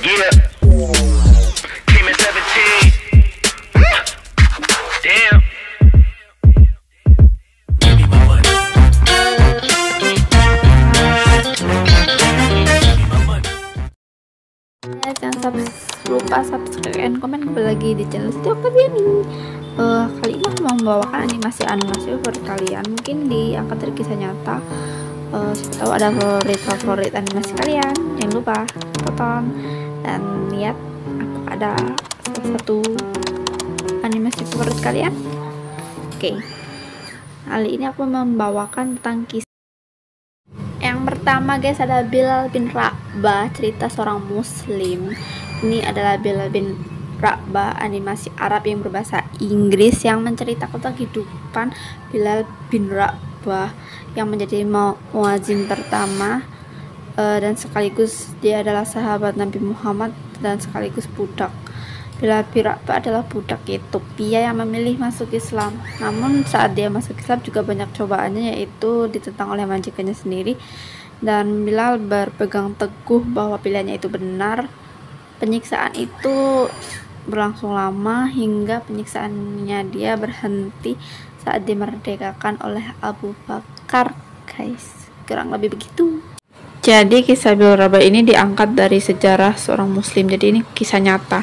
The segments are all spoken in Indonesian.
Yeah. Came at 17. Damn. Ya, jangan lupa subscribe dan komen kembali lagi di channel Setiap Padiani. Kali ini aku mau membawakan animasi favorit kalian, mungkin diangkat dari kisah nyata. Siapa tahu ada favorit animasi kalian. Jangan lupa tonton dan lihat apakah ada salah satu animasi favorit kalian. Oke, kali ini aku membawakan tentang kisah. Yang pertama guys, ada Bilal bin Rabah, cerita seorang muslim. Ini adalah Bilal bin Rabah, animasi Arab yang berbahasa Inggris yang menceritakan tentang kehidupan Bilal bin Rabah yang menjadi muadzin pertama, dan sekaligus dia adalah sahabat Nabi Muhammad dan sekaligus budak. Bilal bin Rabah adalah budak Ethiopia yang memilih masuk Islam. Namun saat dia masuk Islam juga banyak cobaannya, yaitu ditentang oleh majikannya sendiri, dan Bilal berpegang teguh bahwa pilihannya itu benar. Penyiksaan itu berlangsung lama hingga penyiksaannya dia berhenti saat dimerdekakan oleh Abu Bakar, guys. Kurang lebih begitu. Jadi kisah Bilal Rabah ini diangkat dari sejarah seorang muslim, jadi ini kisah nyata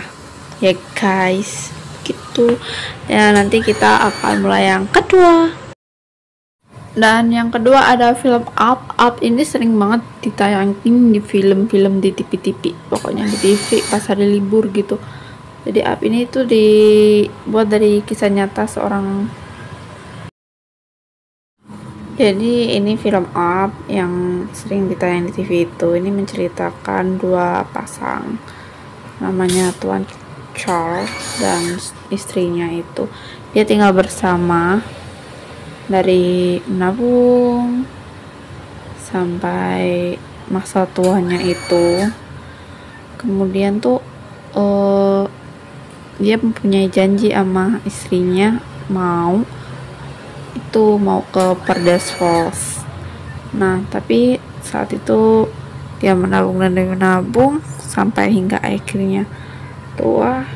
ya guys, gitu. Ya, nanti kita akan mulai yang kedua. Dan yang kedua ada film Up. Ini sering banget ditayangin di film-film di TV, pokoknya di TV pas hari libur gitu. Jadi Up ini tuh dibuat dari kisah nyata seorang. Jadi ini film Up yang sering ditayang di TV itu. Ini menceritakan dua pasang, namanya Tuan Charles dan istrinya itu. Dia tinggal bersama dari menabung sampai masa tuanya itu. Kemudian tuh dia mempunyai janji sama istrinya mau ke Paradise Falls. Nah, tapi saat itu dia menabung sampai hingga akhirnya Tuan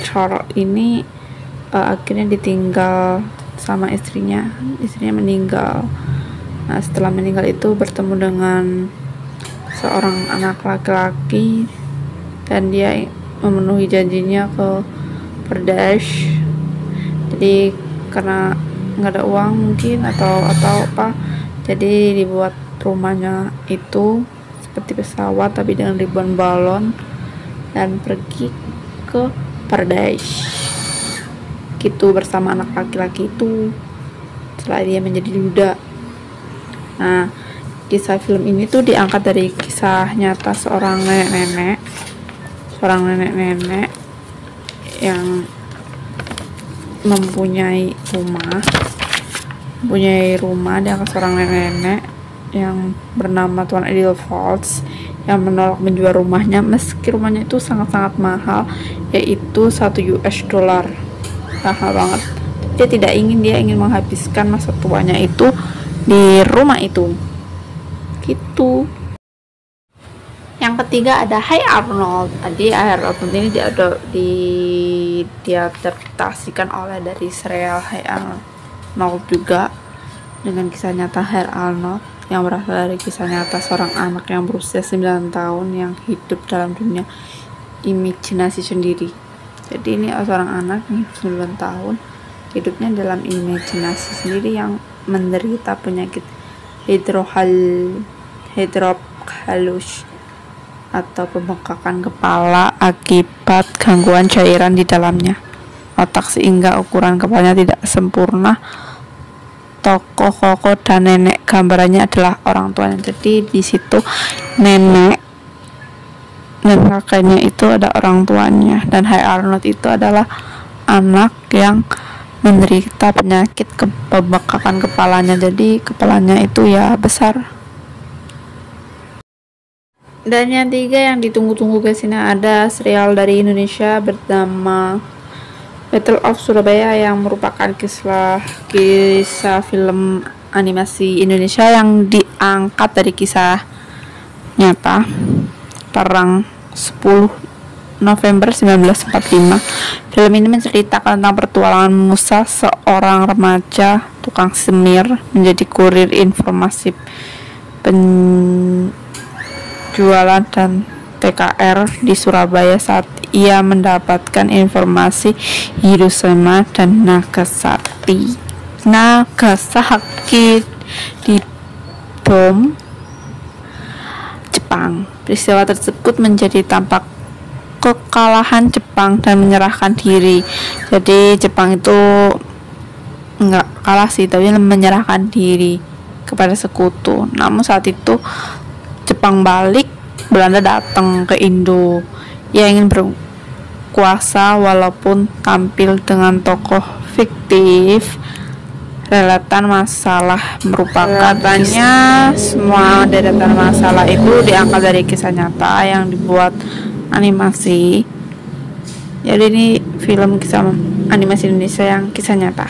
Charles ini akhirnya ditinggal sama istrinya meninggal. Nah, setelah meninggal itu bertemu dengan seorang anak laki-laki dan dia memenuhi janjinya ke Paradise. Jadi karena nggak ada uang mungkin atau apa, jadi dibuat rumahnya itu seperti pesawat tapi dengan ribuan balon dan pergi ke Paradise gitu bersama anak laki-laki itu setelah dia menjadi duda. Nah, kisah film ini tuh diangkat dari kisah nyata seorang nenek-nenek yang mempunyai rumah. Dia seorang nenek-nenek yang bernama Tuan Adil Falls yang menolak menjual rumahnya meski rumahnya itu sangat-sangat mahal, yaitu $1. Mahal banget. Dia ingin menghabiskan masa tuanya itu di rumah itu gitu. Yang ketiga ada Hey Arnold. Tadi Arnold ini diadaptasikan oleh dari serial Hey Arnold juga dengan kisah nyata Hey Arnold yang berasal dari kisah nyata seorang anak yang berusia 9 tahun yang hidup dalam dunia imajinasi sendiri. Jadi ini seorang anak nih 9 tahun hidupnya dalam imajinasi sendiri yang menderita penyakit hidrocephalus atau pembengkakan kepala akibat gangguan cairan di dalamnya otak sehingga ukuran kepalanya tidak sempurna. Tokoh dan nenek gambarannya adalah orang tuanya. Jadi di situ nenek dan kakeknya itu ada orang tuanya, dan Hey Arnold itu adalah anak yang menderita penyakit pembengkakan kepalanya. Jadi kepalanya itu ya besar. Dan yang tiga yang ditunggu-tunggu guys, ini ada serial dari Indonesia bernama Battle of Surabaya yang merupakan kisah film animasi Indonesia yang diangkat dari kisah nyata terang 10 November 1945. Film ini menceritakan tentang pertualangan Musa, seorang remaja tukang semir, menjadi kurir informasi penjualan dan TKR di Surabaya saat ia mendapatkan informasi Hiroshima dan Nagasaki dibom Jepang. Peristiwa tersebut menjadi tampak kekalahan Jepang dan menyerahkan diri. Jadi Jepang itu enggak kalah sih, tapi menyerahkan diri kepada sekutu. Namun saat itu Jepang balik, Belanda datang ke Indo. Ia ingin berkuasa walaupun tampil dengan tokoh fiktif. Deretan masalah merupakan semua deretan masalah itu diangkat dari kisah nyata yang dibuat animasi. Jadi ini film kisah animasi Indonesia yang kisah nyata.